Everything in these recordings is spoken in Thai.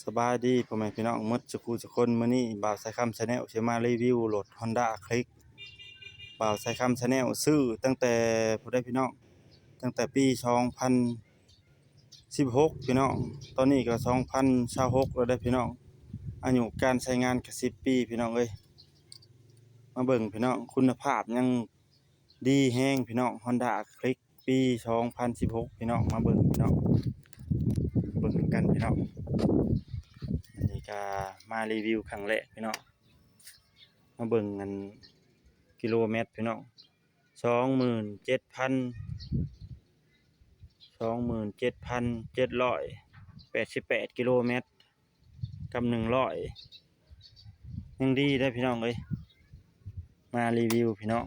สบายดีพ่อแม่พี่น้องหมดสุขุทุกคนมื้อนี้บ่าวสายคำ Channel สิมารีวิวรถ Honda Click บ่าวสายคำ Channel ซื้อตั้งแต่ผู้ใดพี่น้องตั้งแต่ปี2016พี่น้องตอนนี้ก็2026แล้วได้พี่น้องอายุการใช้งานก็10ปีพี่น้องเอ้ยมาเบิ่งพี่น้องคุณภาพยังดีแฮงพี่น้อง Honda Click ปี2016พี่น้องมาเบิ่งพี่น้องเบิ่งกันพี่น้องนี่ก็มารีวิวครั้งแรกพี่น้องมาเบิ่งกันกิโลเมตรพี่น้อง27,788กิโลเมตรกับ100ยังดีได้พี่น้องเอ้ยมารีวิวพี่น้อง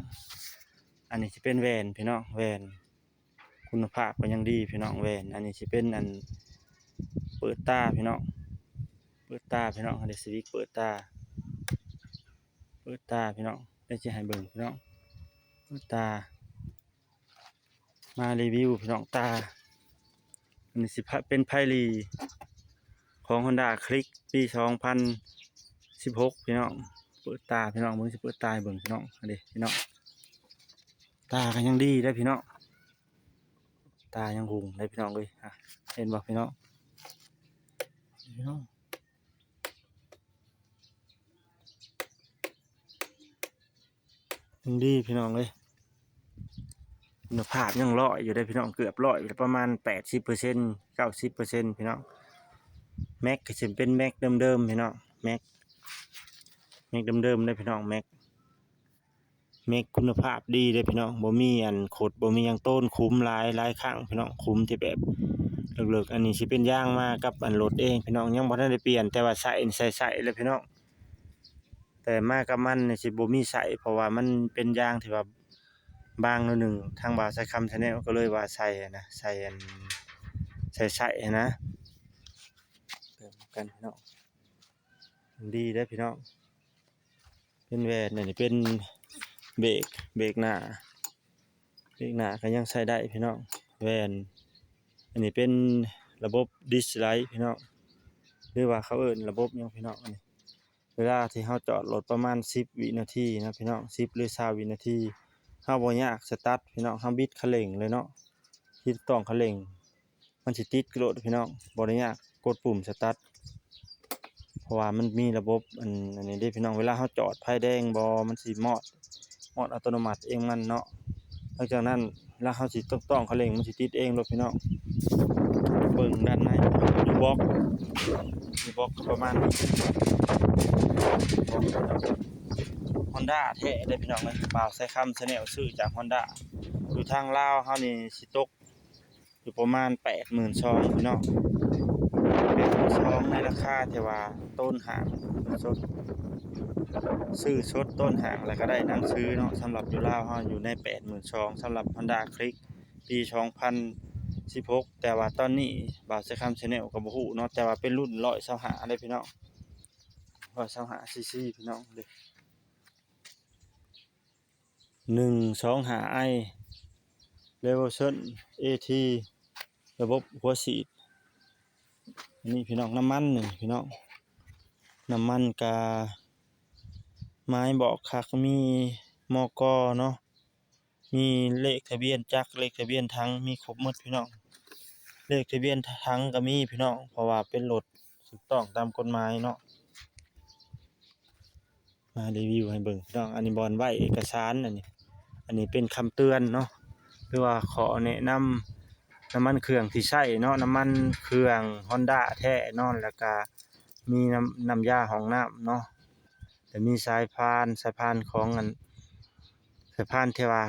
อันนี้สิเป็นแวนพี่น้องแวนคุณภาพก็ยังดีพี่น้องแวนอันนี้สิเป็นเปิดตาพี่น้องเปิดตาพี่น้องเดซิวิกเปิดตาพี่น้องได้จะให้เบิ่งพี่น้องเปิดตามารีวิวพี่น้องตาอันนี้สิเป็นไพลีของ Honda Click ปี2016พี่น้องเปิดตาพี่น้องมึงสิเปิดตาเบิ่งพี่น้องอันนี้พี่น้องตาก็ยังดีได้พี่น้องตายังหุงได้พี่น้องเลยเห็นบ่พี่น้องยังดีพี่น้องเลยคุณภาพยัง100อยู่ได้พี่น้องเกือบ100ประมาณ80% 90%พี่น้องแม็กก็จะเป็นแม็กเดิมๆพี่น้องแม็กเดิมๆได้พี่น้องแม็กคุณภาพดีได้พี่น้องบ่มีขดบ่มีต้นคุ้มหลายข้างพี่น้องคุ้มที่แบบเลิกๆอันนี้สิเป็นยางมากับรถเองพี่น้องยังบ่ทันได้เปลี่ยนแต่ว่าใส่เลยพี่น้องแต่มากับมันสิบ่มีใส่เพราะว่ามันเป็นยางที่ว่าบางนิดนึงทางบ่าวใส่คำ Channel ก็เลยว่าใส่นะใส่นะเติมกันพี่น้องดีได้พี่น้องเป็นแวนนี่เป็นเบรกหน้าก็ยังใช้ได้พี่น้องแวนอันนี้เป็นระบบดิสไลท์พี่น้องหรือว่าเขาเอิ้นระบบยังพี่น้องอันนี้เวลาที่เราจอดรถประมาณ10วินาทีนะพี่น้อง10หรือ20วินาทีเราบ่ยากสตาร์ทพี่น้องเราบิดคันเร่งเลยเนาะที่ต้องคันเร่งมันสิติดกระโดดพี่น้องบ่ได้ยากกดปุ่มสตาร์ทเพราะว่ามันมีระบบอันนี้ได้พี่น้องเวลาเราจอดไฟแดงบ่มันสิมอดอัตโนมัติเองมันเนาะหลังจากนั้นแล้วเขาสิต้องคันเร่งมันสิติดเองรถพี่น้องเบิ่งด้านในอยู่บล็อกประมาณนี้ Honda แท้ได้พี่น้องเลยบ่าวใส่คำ Channel ซื้อจาก Honda อยู่ทางลาวเฮานี่สิตกอยู่ประมาณ82,000พี่น้อง82,000ในราคาที่ว่าต้นห่างสดซื้อสดต้นห่างแล้วก็ได้หนังซื้อเนาะสำหรับอยู่ลาวเฮาอยู่ใน82,000สำหรับ Honda Click ปี2016แต่ว่าตอนนี้บ่าวใส่คำ Channel ก็บ่ฮู้เนาะแต่ว่าเป็นรุ่น125ได้พี่น้อง125 cc พี่น้องเด้125i Revolution AT ระบบหัวฉีดนี่พี่น้องน้ำมันนี่พี่น้องน้ำมันกาไม้บอกคักมีมกเนาะมีเลขทะเบียนจักรเลขทะเบียนถังมีครบหมดพี่น้องเลขทะเบียนถังก็มีพี่น้องเพราะว่าเป็นรถถูกต้องตามกฎหมายเนาะมารีวิวให้เบิ่งพี่น้องอันนี้บอนไว้เอกสารอันนี้เป็นคำเตือนเนาะหรือว่าขอแนะนำน้ำมันเครื่องที่ใช้เนาะน้ำมันเครื่อง Honda แท้เนาะแล้วก็มีน้ำยาห้องน้ำเนาะแต่มีสายพานของสายพานที่ว่า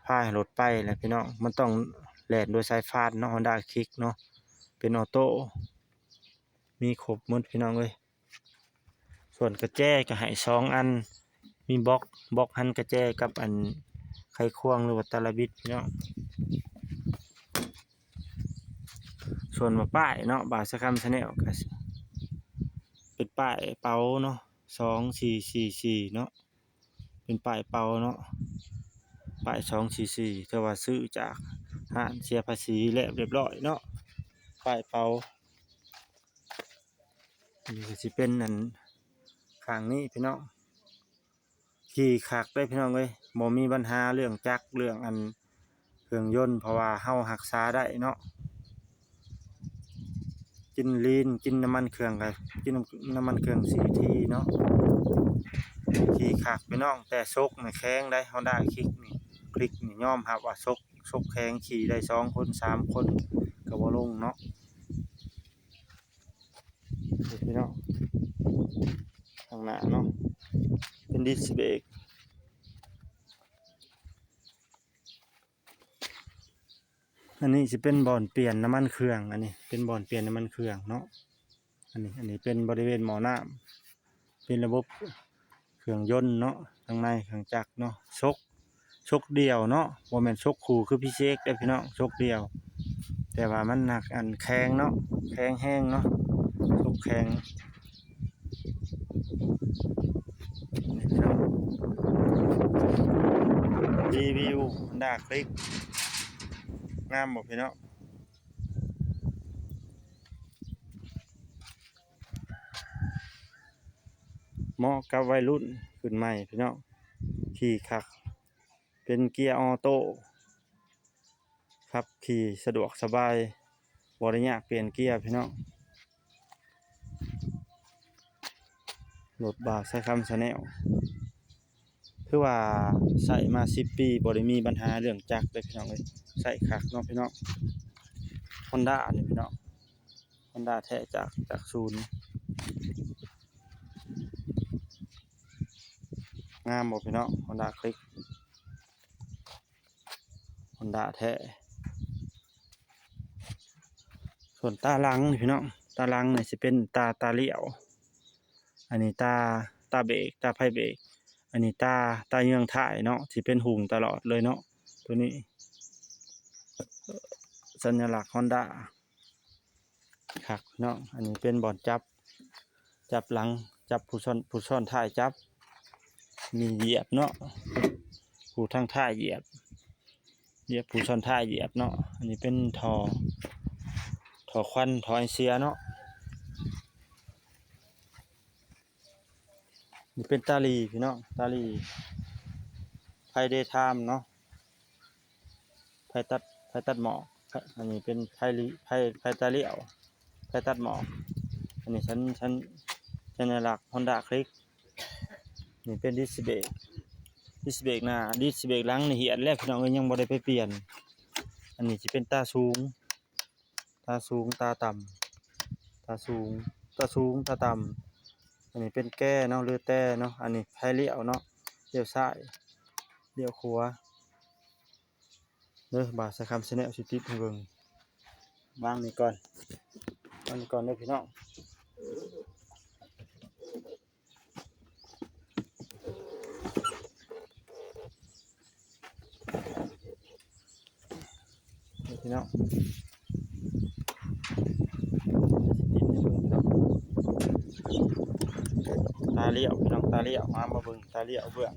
พาให้รถไปแหละพี่น้องมันต้องแล่นโดยสายพานเนาะ Honda Click เนาะเป็นออโต้มีครบหมดพี่น้องเอ้ยส่วนกระแจก็ให้2อันมีบล็อกหันกระแจกับไขควงหรือว่าตะละบิดพี่น้องส่วนป้ายเนาะบ่าวใส่คำ Channel ก็เป็นป้ายเป๋าเนาะ2444เนาะเป็นป้ายเป๋าเนาะป้าย244แต่ว่าซื้อจากห้างเสียภาษีแล้วเรียบร้อยเนาะป้ายเป๋า อันนี้ก็สิเป็นอันข้างนี้พี่น้องขี่คักได้พี่น้องเอ้ยบ่มีปัญหาเรื่องจักรเรื่องอันเครื่องยนต์เพราะว่าเฮารักษาได้เนาะกินลีนกินน้ำมันเครื่องก็กินน้ำมันเครื่อง 4T เนาะขี่คักพี่น้องแต่ซกนี่แข็งได้ Honda Click นี่ยอมรับว่าซกแข็งขี่ได้2คน3คนก็บ่ลงเนาะพี่น้องข้างหน้าเนาะเป็นดิสเบรกอันนี้สิเป็นบ่อนเปลี่ยนน้ำมันเครื่องอันนี้เป็นบ่อนเปลี่ยนน้ำมันเครื่องเนาะอันนี้เป็นบริเวณหม้อน้ำเป็นระบบเครื่องยนต์เนาะข้างในเครื่องจักรเนาะชกเดียวเนาะบ่แม่นชกคู่คือพี่เชคได้พี่น้องชกเดียวแต่ว่ามันหนักอันแข็งเนาะแข็งแห้งเนาะชกแข็งรีวิว Honda Click งามบ่พี่น้องเหมาะกับวัยรุ่นขึ้นใหม่พี่น้องขี่คักเป็นเกียร์ออโต้ครับขี่สะดวกสบายบ่ได้ยากเปลี่ยนเกียร์พี่น้องรถบ่าวใช้คำชาแนลคือว่าใส่มา10 ปีบ่ได้มีปัญหาเรื่องจักรเลยพี่น้องเอ้ยใส่คักเนาะพี่น้อง Honda นี่พี่น้อง Honda แท้จากศูนย์งามบ่พี่น้อง Honda Click Honda แท้ส่วนตาหลังนี่พี่น้องตาหลังนี่สิเป็นตาเลี้ยวอันนี้ตาเบรกตาไฟเบรกอันนี้ตาเยืองท้ายเนาะสิเป็นหุงตลอดเลยเนาะตัวนี้สัญลักษณ์ Honda คักเนาะอันนี้เป็นบอร์ดจับหลังจับผู้ซ้อนท้ายจับมีเหยียบเนาะผู้ทางท้ายเหยียบผู้ซ้อนท้ายเหยียบเนาะอันนี้เป็นท่อควันท่อไอเสียเนาะนี่เป็นตาลีพี่น้องตาลีไฟเดย์ไทม์เนาะไฟตัดหมอกอันนี้เป็นไฟตาเลี้ยวไฟตัดหมอกอันนี้ฉันสัญลักษณ์ Honda Click นี่เป็นดิสเบรกหน้าดิสเบรกหลังนี่เหียดแล้วพี่น้องยังบ่ได้ไปเปลี่ยนอันนี้สิเป็นตาสูงตาต่ำตาสูงตาต่ำอันนี้เป็นแก้เนาะหรือแต่เนาะอันนี้ไฟเลี้ยวเนาะเลี้ยวซ้ายเลี้ยวขวาเด้อบาสคำชาแนลสิติดให้เบิ่งวางนี่ก่อนเด้อพี่น้องพี่น้องตาเลี้ยวพี่น้องตาเลี้ยวมาเบิ่งตาเลี้ยวเบื้อง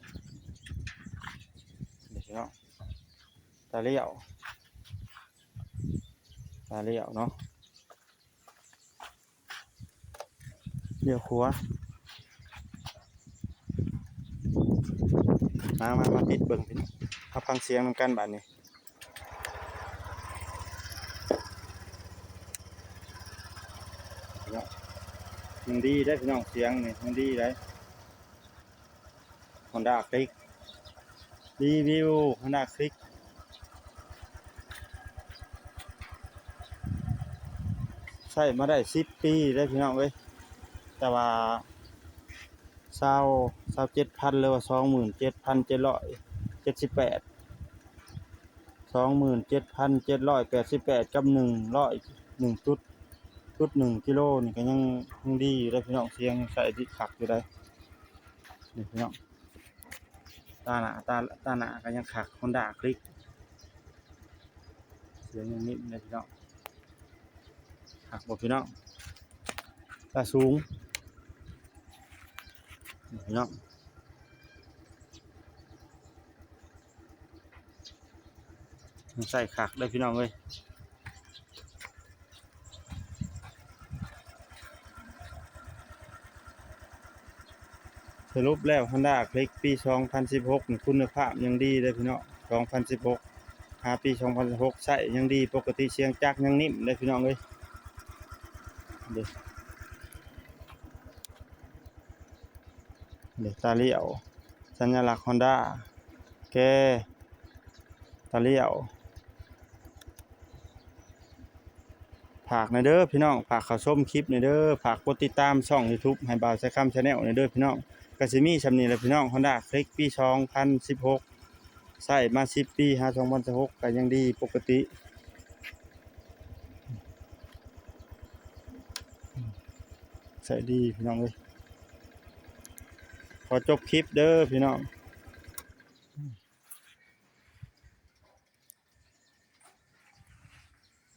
พี่น้องตาเลี้ยวเนาะเลี้ยวขวามาติดเบิ่งพี่น้องเอาฟังเสียงนำกันบัดนี้มันดีได้พี่น้องเสียงนี่มันดีได้ Honda Click รีวิว Honda Click ใช้มาได้10 ปีได้พี่น้องเว้ยแต่ว่า27,000หรือว่า27,778 27,788กับ101.1 กิโลนี่ก็ยังดีอยู่ได้พี่น้องเสียงใส่ที่ขักอยู่ได้นี่พี่น้องตาหน้าก็ยังขัก Honda Click เสียงยังนิ่มเลยพี่น้องขักบ่พี่น้องตาสูงนี่พี่น้องใส่ขักได้พี่น้องเอ้ย รุปแล้ว Honda Click ปี 2016นี่คุณภาพยังดีเลยพี่น้อง2016หาปี2016ใช้ยังดีปกติเสียงจักรยังนิ่มเลยพี่น้องเอ้ยเดี๋ยวตาเลี้ยวสัญลักษณ์ Honda แกตาเลี้ยวฝากหน่อยเด้อพี่น้องฝากเข้าชมคลิปหน่อยเด้อฝากกดติดตามช่อง YouTube ให้บ่าวใช้คำ Channel หน่อยเด้อพี่น้องก็สิมีส่ำนี้แหละพี่น้อง Honda Click ปี 2016ใช้มา10ปีหา2016ก็ยังดีปกติใช้ดีพี่น้องเอ้ยขอจบคลิปเด้อพี่น้อง